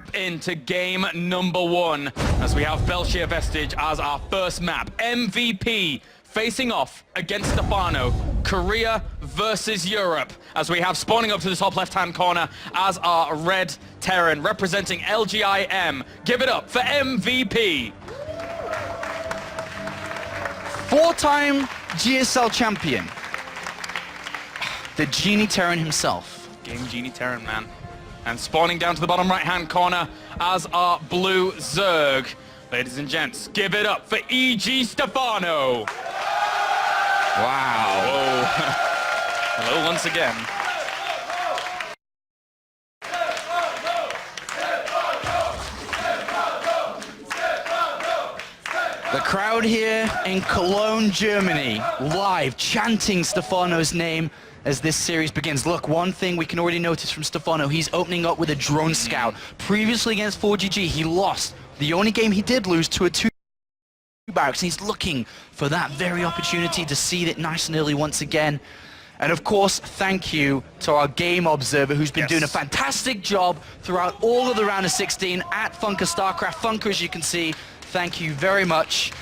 strap into game number 1 as we have Belshir Vestige as our first map. MVP facing off against Stephano. Korea versus Europe, as we have spawning up to the top left-hand corner as our red Terran representing LGIM. Give it up for MVP. 4-time GSL champion. The Genie Terran himself. Game Genie Terran, man. And spawning down to the bottom right-hand corner as our blue Zerg. Ladies and gents, give it up for EG Stephano. Wow. Whoa. Hello once again. The crowd here in Cologne, Germany, live chanting Stephano's name as this series begins. Look, one thing we can already notice from Stephano, he's opening up with a drone scout. Previously against 4GG, he lost. The only game he did lose to a 2 barracks. He's looking for that very opportunity to seed it nice and early once again. And of course, thank you to our game observer who's been doing a fantastic job throughout all of the round of 16 at Funker Starcraft. Funker, as you can see, thank you very much.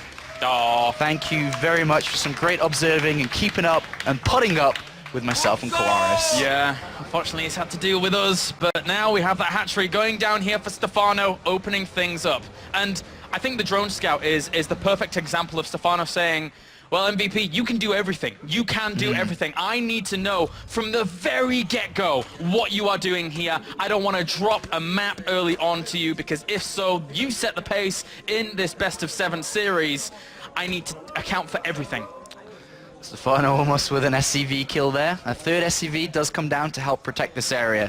Oh, thank you very much for some great observing and keeping up and putting up with myself and Kolaris. Yeah, unfortunately he's had to deal with us, but now we have that hatchery going down here for Stephano, opening things up. And I think the drone scout is the perfect example of Stephano saying, well, MVP, you can do everything. You can do everything. I need to know from the very get-go what you are doing here. I don't want to drop a map early on to you, because if so, you set the pace in this best-of-7 series. I need to account for everything. Stephano almost with an SCV kill there. A third SCV does come down to help protect this area.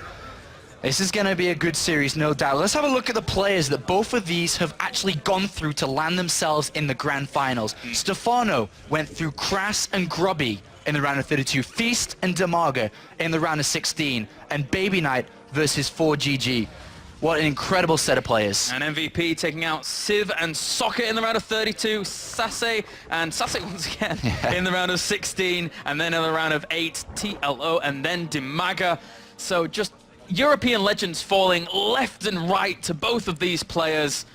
This is going to be a good series, no doubt. Let's have a look at the players that both of these have actually gone through to land themselves in the grand finals. Stephano went through Crass and Grubby in the round of 32, Feast and Damaga in the round of 16, and Baby Knight versus 4GG. What an incredible set of players. And MVP taking out Civ and Soccer in the round of 32, Sase once again in the round of 16, and then in the round of 8, TLO, and then Damaga. So just European legends falling left and right to both of these players.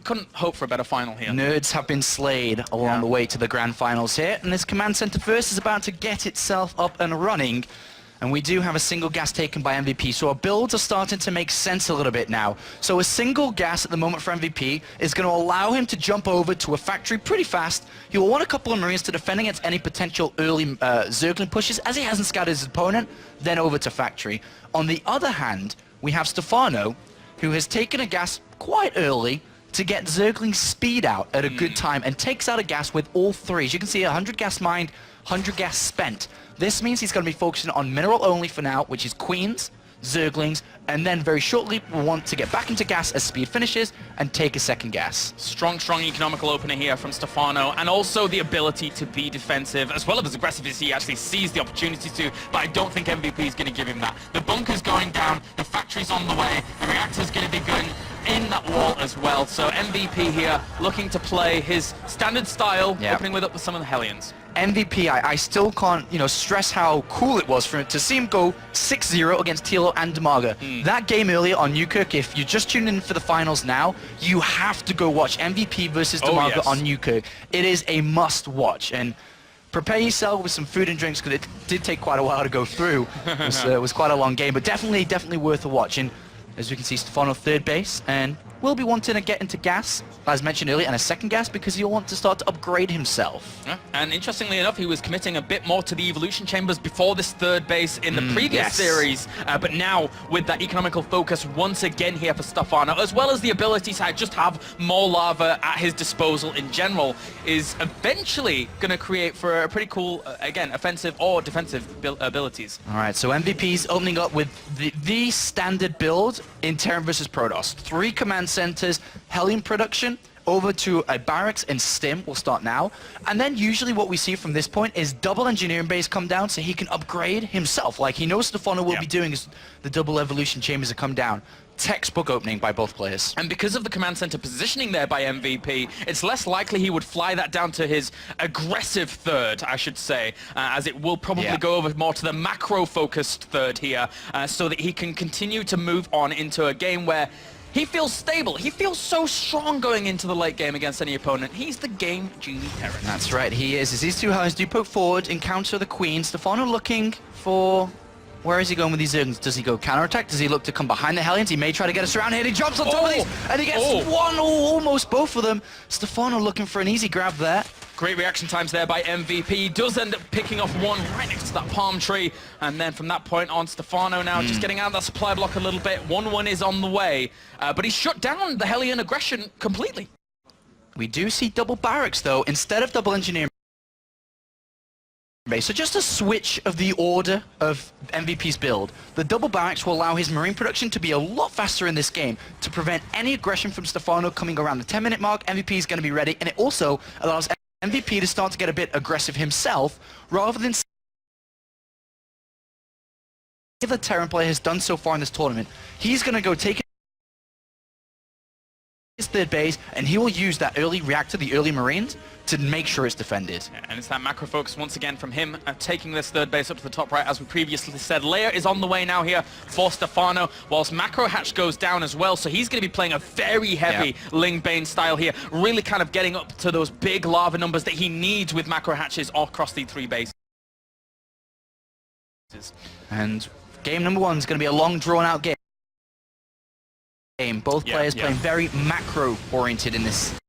Couldn't hope for a better final here. Nerds have been slayed along the way to the grand finals here, and this command center first is about to get itself up and running. And we do have a single gas taken by MVP, so our builds are starting to make sense a little bit now. So a single gas at the moment for MVP is going to allow him to jump over to a factory pretty fast. He will want a couple of Marines to defend against any potential early Zergling pushes, as he hasn't scouted his opponent, then over to factory. On the other hand, we have Stephano, who has taken a gas quite early to get Zergling's speed out at a good time, and takes out a gas with all 3. As you can see, 100 gas mined, 100 gas spent. This means he's going to be focusing on mineral only for now, which is Queens, Zerglings, and then very shortly we'll want to get back into gas as speed finishes and take a second gas. Strong economical opener here from Stephano, and also the ability to be defensive as well as aggressive as he actually sees the opportunity to, but I don't think MVP is going to give him that. The bunker's going down, the factory's on the way, the reactor's going to be going in that wall as well. So MVP here looking to play his standard style, opening with some of the Hellions. MVP, I still can't, stress how cool it was for him to see him go 6-0 against TLO and Damaga. That game earlier on Newkirk, if you're just tuning in for the finals now, you have to go watch MVP versus Damaga on Newkirk. It is a must watch, and prepare yourself with some food and drinks, because it did take quite a while to go through. It was quite a long game, but definitely worth a watch. And as we can see, Stephano third base, and will be wanting to get into gas, as mentioned earlier, and a second gas, because he'll want to start to upgrade himself. Yeah. And interestingly enough, he was committing a bit more to the evolution chambers before this third base in the previous series, but now with that economical focus once again here for Stephano, as well as the ability to just have more lava at his disposal in general, is eventually going to create for a pretty cool, again, offensive or defensive abilities. All right, so MVP's opening up with the standard build in Terran versus Protoss. 3 command centers, Hellion production, over to a barracks and stim will start now. And then usually what we see from this point is double engineering base come down so he can upgrade himself. Like he knows Stephano will be doing as the double evolution chambers have come down. Textbook opening by both players. And because of the command center positioning there by MVP, it's less likely he would fly that down to his aggressive third, I should say, as it will probably go over more to the macro-focused third here, so that he can continue to move on into a game where he feels stable. He feels so strong going into the late game against any opponent. He's the game genie parent. That's right, he is. As these two Hellions do poke forward, encounter the Queen. Stephano looking for... Where is he going with these Zerglings? Does he go counterattack? Does he look to come behind the Hellions? He may try to get us around here. He jumps on top of these, and he gets one, almost both of them. Stephano looking for an easy grab there. Great reaction times there by MVP. He does end up picking off one right next to that palm tree. And then from that point on, Stephano now just getting out of that supply block a little bit. 1-1 is on the way. But he shut down the Hellion aggression completely. We do see double barracks, though, instead of double engineering base. So just a switch of the order of MVP's build. The double barracks will allow his marine production to be a lot faster in this game to prevent any aggression from Stephano coming around the 10-minute mark. MVP is going to be ready, and it also allows MVP to start to get a bit aggressive himself, rather than the Terran player has done so far in this tournament. He's going to go take his third base, and he will use that early reactor, the early marines, to make sure it's defended. Yeah, and it's that macro focus once again from him, taking this third base up to the top right, as we previously said. Leia is on the way now here for Stephano, whilst macro hatch goes down as well, so he's going to be playing a very heavy Ling Bane style here, really kind of getting up to those big lava numbers that he needs with macro hatches all across the three bases. And game number one is going to be a long, drawn-out game. Both players playing very macro-oriented in this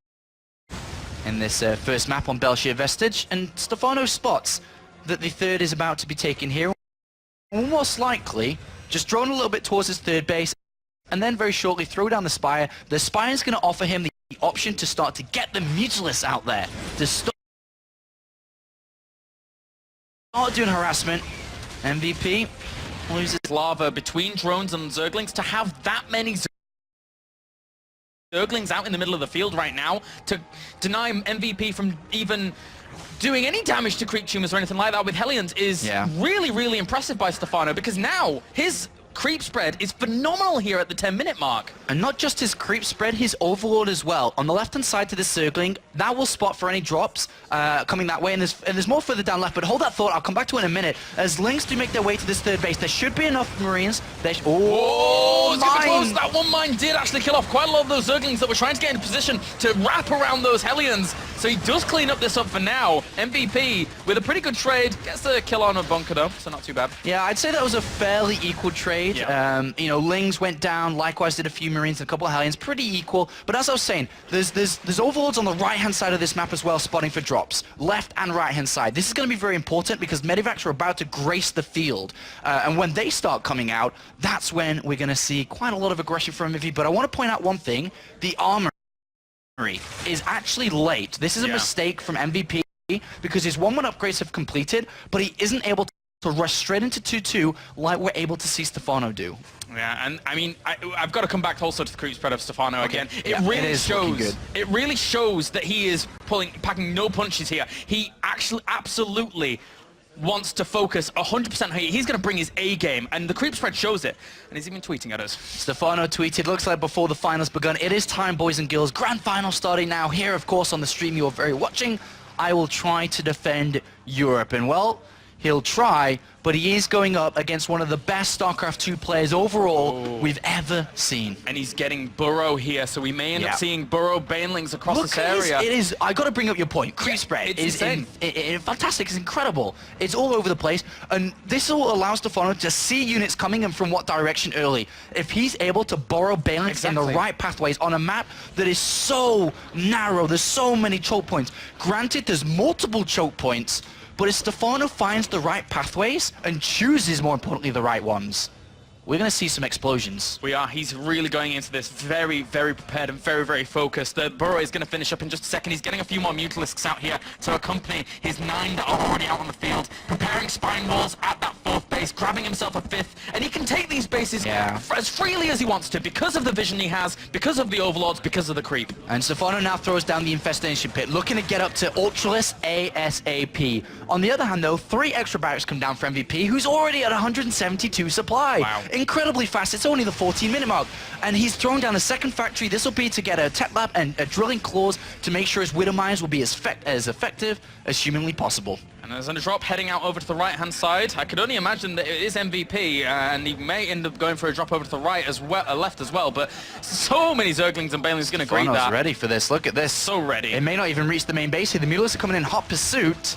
first map on Belshir Vestige, and Stephano spots that the third is about to be taken here. Most likely, just drawn a little bit towards his third base, and then very shortly throw down the Spire. The Spire is going to offer him the option to start to get the Mutalists out there, to start doing harassment. MVP loses lava between drones and Zerglings. To have that many Zerglings out in the middle of the field right now to deny MVP from even doing any damage to creep tumors or anything like that with Hellions is really, really impressive by Stephano, because now his creep spread is phenomenal here at the 10-minute mark. And not just his creep spread, his overlord as well. On the left-hand side to this Zergling, that will spot for any drops coming that way, and there's more further down left, but hold that thought, I'll come back to it in a minute. As Lings do make their way to this third base, there should be enough Marines. Oh, super close. That one mine did actually kill off quite a lot of those Zerglings that were trying to get in position to wrap around those Hellions. So he does clean up this up for now. MVP, with a pretty good trade, gets the kill on a bunker though, so not too bad. Yeah, I'd say that was a fairly equal trade. Yeah. You know, Lings went down, likewise did a few Marines and a couple of Hellions, pretty equal. But as I was saying, there's overlords on the right-hand side of this map as well, spotting for drops. Left and right-hand side. This is going to be very important because Medivacs are about to grace the field. And when they start coming out, that's when we're going to see quite a lot of aggression from MVP. But I want to point out one thing. The armor is actually late. This is a mistake from MVP because his 1-1 upgrades have completed, but he isn't able to rush straight into 2-2 like we're able to see Stephano do. Yeah, and I mean, I've got to come back also to the creep spread of Stephano again. It really shows. It really shows that he is packing no punches here. He actually absolutely wants to focus 100% here. He's going to bring his A game, and the creep spread shows it. And he's even tweeting at us. Stephano tweeted, looks like before the finals begun, it is time, boys and girls. Grand final starting now. Here, of course, on the stream you are very watching, I will try to defend Europe. And well, he'll try, but he is going up against one of the best StarCraft 2 players overall we've ever seen. And he's getting Burrow here, so we may end up seeing Burrow Banelings across this area. It is, I got to bring up your point. Creep spread is fantastic, it's incredible. It's all over the place, and this will allow Stephano to see units coming in from what direction early. If he's able to borrow Banelings in the right pathways on a map that is so narrow, there's so many choke points. Granted, there's multiple choke points, but if Stephano finds the right pathways and chooses, more importantly, the right ones, we're going to see some explosions. We are. He's really going into this very, very prepared and very, very focused. The Burrow is going to finish up in just a second. He's getting a few more Mutalisks out here to accompany his 9 that are already out on the field, preparing spine walls at that 4th base, grabbing himself a 5th, and he can take the these bases as freely as he wants to because of the vision he has, because of the overlords, because of the creep. And Stephano now throws down the infestation pit, looking to get up to Ultraless ASAP. On the other hand, though, 3 extra barracks come down for MVP, who's already at 172 supply. Wow. Incredibly fast. It's only the 14-minute mark. And he's thrown down a second factory. This will be to get a tech lab and a drilling claws to make sure his Widow Mines will be as effective as humanly possible. And there's a drop heading out over to the right-hand side. I could only imagine that it is MVP, and he may end up going for a drop over to the right as well, left as well. But so many Zerglings and Banelings going to greet that. Ready for this. Look at this. So ready. It may not even reach the main base here. The Mutalisks are coming in hot pursuit.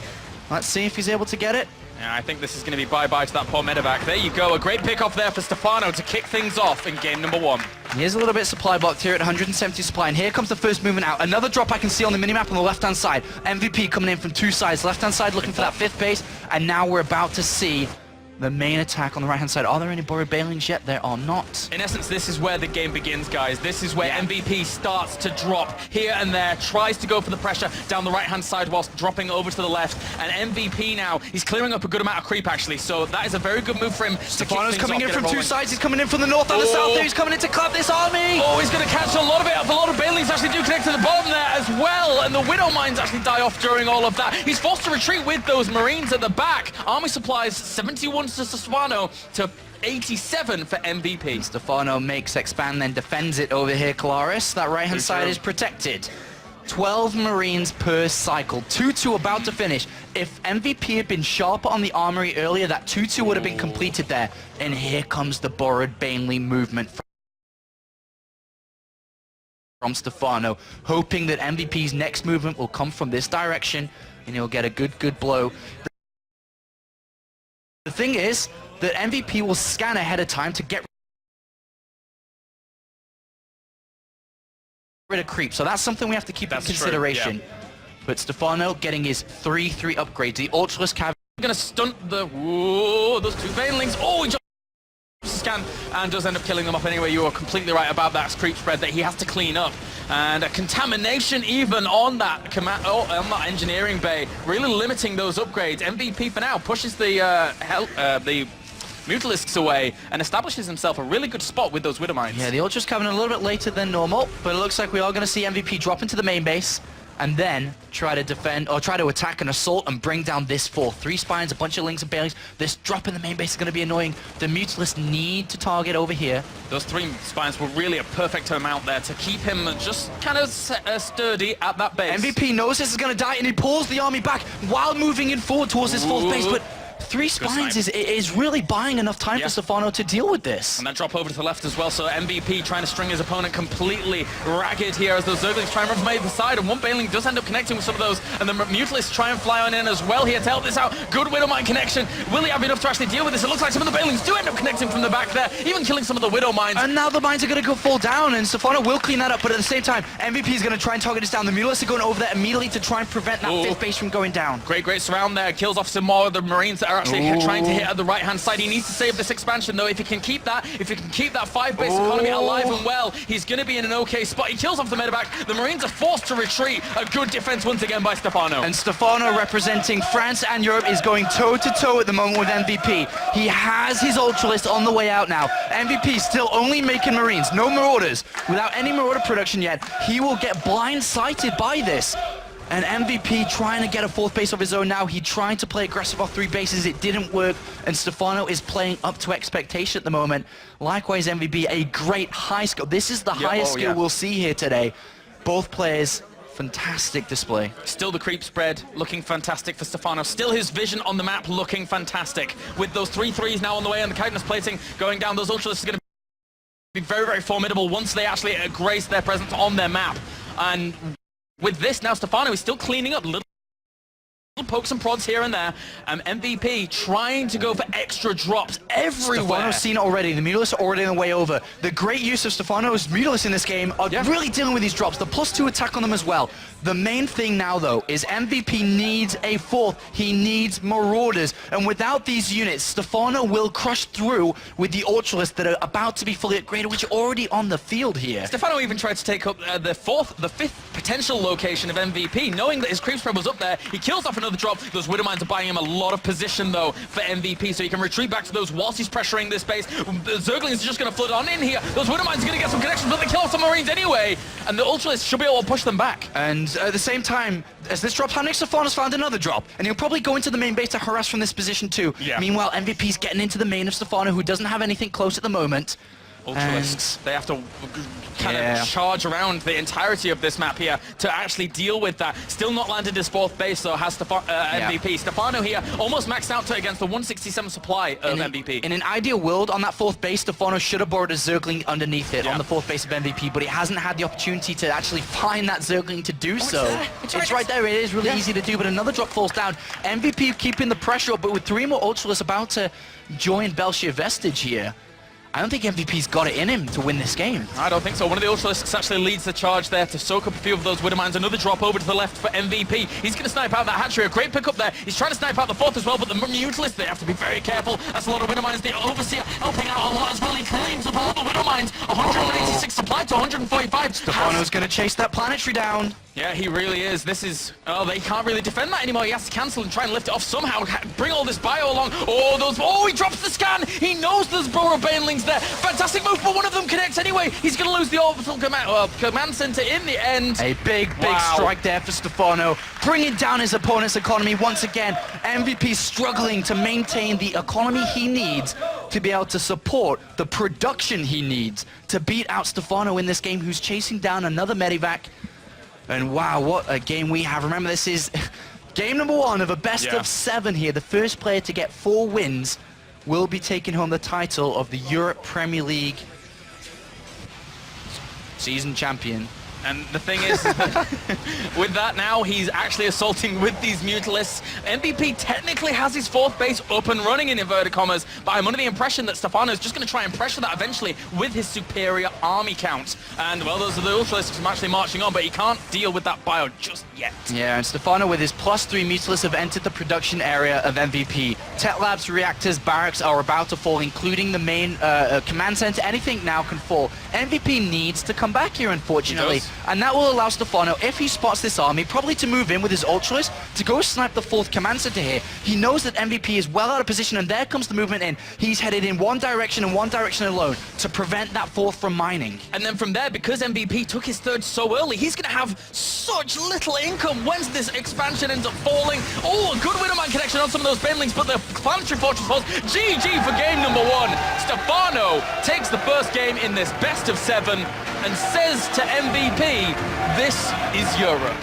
Let's see if he's able to get it. Yeah, I think this is going to be bye-bye to that poor medevac. There you go. A great pick-off there for Stephano to kick things off in game number 1. He is a little bit supply blocked here at 170 supply, and here comes the first movement out. Another drop I can see on the minimap on the left-hand side. MVP coming in from 2 sides. Left-hand side looking for that 5th base, and now we're about to see the main attack on the right-hand side. Are there any borrowed Banelings yet? There are not. In essence, this is where the game begins, guys. This is where MVP starts to drop here and there, tries to go for the pressure down the right-hand side whilst dropping over to the left. And MVP now, he's clearing up a good amount of creep, actually. So that is a very good move for him. Stephano's coming in from 2 sides. He's coming in from the north and the south there. He's coming in to clap this army. Oh, he's going to catch a lot of it up. A lot of Banelings actually do connect to the bottom there as well. And the Widow Mines actually die off during all of that. He's forced to retreat with those Marines at the back. Army supplies 71 to Stephano to 87 for MVP. Stephano makes expand, then defends it over here, Kalaris. That right-hand side is protected. 12 Marines per cycle. 2-2 about to finish. If MVP had been sharper on the armory earlier, that 2-2 would have been completed there. And here comes the borrowed Baneling movement from Stephano, hoping that MVP's next movement will come from this direction and he'll get a good blow. The thing is that MVP will scan ahead of time to get rid of creep, so that's something we have to keep in consideration. But Stephano getting his 3-3 upgrade. The Ultraless Cav gonna stunt the those 2 Banelings. Oh, he just scan and does end up killing them off anyway. You are completely right about that creep spread that he has to clean up. And a contamination even on that on that engineering bay, really limiting those upgrades. MVP for now pushes the Mutalisks away and establishes himself a really good spot with those Widow Mines. Yeah, the Ultra's coming a little bit later than normal, but it looks like we are going to see MVP drop into the main base and then try to defend, or try to attack and assault and bring down this 4. 3 spines, a bunch of links and Banelings. This drop in the main base is going to be annoying. The Mutalisks need to target over here. Those 3 spines were really a perfect amount there to keep him just kind of sturdy at that base. MVP knows this is going to die, and he pulls the army back while moving in forward towards his 4th base, but 3 spines is really buying enough time for Stephano to deal with this. And that drop over to the left as well, so MVP trying to string his opponent completely ragged here as those Zerglings try and run from either side, and one Baneling does end up connecting with some of those, and the Mutalisks try and fly on in as well here to help this out. Good Widow Mine connection. Will he have enough to actually deal with this? It looks like some of the Banelings do end up connecting from the back there, even killing some of the Widow Mines. And now the mines are going to go fall down, and Stephano will clean that up, but at the same time, MVP is going to try and target this down. The Mutalisks are going over there immediately to try and prevent that 5th base from going down. Great surround there. Kills off some more of the Marines that are actually trying to hit at the right-hand side. He needs to save this expansion, though. If he can keep that, if he can keep that 5-base economy alive and well, he's going to be in an okay spot. He kills off the medevac. The Marines are forced to retreat. A good defense once again by Stephano. And Stephano, representing France and Europe, is going toe-to-toe at the moment with MVP. He has his Ultralist on the way out now. MVP still only making Marines, no Marauders. Without any Marauder production yet, he will get blindsided by this. And MVP trying to get a 4th base of his own now. He tried to play aggressive off 3 bases. It didn't work. And Stephano is playing up to expectation at the moment. Likewise, MVP, a great high skill. This is the highest skill we'll see here today. Both players, fantastic display. Still the creep spread looking fantastic for Stephano. Still his vision on the map looking fantastic. With those 3 threes now on the way and the chitinous plating going down, those Ultralisks are going to be very formidable once they actually grace their presence on their map. And with this now, Stephano is still cleaning up little pokes and prods here and there. MVP trying to go for extra drops everywhere. Stephano's seen it already. The Mutalisks are already on the way over. The great use of Stephano's Mutalisks in this game are really dealing with these drops. The +2 attack on them as well. The main thing now, though, is MVP needs a 4th. He needs Marauders. And without these units, Stephano will crush through with the Ultralists that are about to be fully upgraded, which are already on the field here. Stephano even tried to take up the 5th potential location of MVP, knowing that his creep spread was up there. He kills off another drop. Those Widowmines are buying him a lot of position, though, for MVP, so he can retreat back to those whilst he's pressuring this base. The Zerglings are just going to flood on in here. Those Widowmines are going to get some connections, but they kill off some Marines anyway, and the Ultralisk should be able to push them back. And at the same time, as this drops happening, Stephano's found another drop, and he'll probably go into the main base to harass from this position too. Yeah. Meanwhile, MVP's getting into the main of Stephano, who doesn't have anything close at the moment. Ultralisks, they have to kind of charge around the entirety of this map here to actually deal with that. Still not landed his fourth base, though, has MVP. Stephano here almost maxed out against the 167 supply of MVP. In an ideal world, on that fourth base, Stephano should have borrowed a Zergling underneath it on the fourth base of MVP, but he hasn't had the opportunity to actually find that Zergling to do so. It's right there. It is really easy to do, but another drop falls down. MVP keeping the pressure up, but with 3 more Ultralists about to join Belshir Vestige here, I don't think MVP's got it in him to win this game. I don't think so. One of the Ultralisks actually leads the charge there to soak up a few of those Widowmines. Another drop over to the left for MVP. He's going to snipe out that hatchery. A great pickup there. He's trying to snipe out the fourth as well, but the Mutalists, they have to be very careful. That's a lot of Widowmines. The Overseer helping out a lot as well. He claims up all the Widowmines. 186 supply to 145. Stephano's going to chase that planetary down. Yeah, he really is. This is... Oh, they can't really defend that anymore. He has to cancel and try and lift it off somehow. Bring all this bio along. Oh, those... Oh, he drops the scan. He knows there's Burrow Banelings there. Fantastic move, but one of them connects anyway. He's going to lose the orbital command center in the end. A big strike there for Stephano, bringing down his opponent's economy once again. MVP struggling to maintain the economy he needs to be able to support the production he needs to beat out Stephano in this game, who's chasing down another Medivac. And wow, what a game we have. Remember, this is game number 1 of a best of 7 here. The first player to get 4 wins will be taking home the title of the Europe Premier League season champion. And the thing is, with that now, he's actually assaulting with these Mutalisks. MVP technically has his fourth base up and running in inverted commas, but I'm under the impression that Stephano is just going to try and pressure that eventually with his superior army count. And, well, those are the Ultralisks actually marching on, but he can't deal with that bio just yet. Yeah, and Stephano with his +3 Mutalisks have entered the production area of MVP. Tech Labs, reactors, barracks are about to fall, including the main command center. Anything now can fall. MVP needs to come back here, unfortunately. And that will allow Stephano, if he spots this army, probably to move in with his Ultralisk to go snipe the 4th command center here. He knows that MVP is well out of position, and there comes the movement in. He's headed in one direction and one direction alone to prevent that 4th from mining. And then from there, because MVP took his 3rd so early, he's going to have such little income once this expansion ends up falling. Oh, a good Widowmine connection on some of those Banelings, but the Planetary Fortress falls. GG for game number 1. Stephano takes the first game in this best of 7 and says to MVP, this is Europe.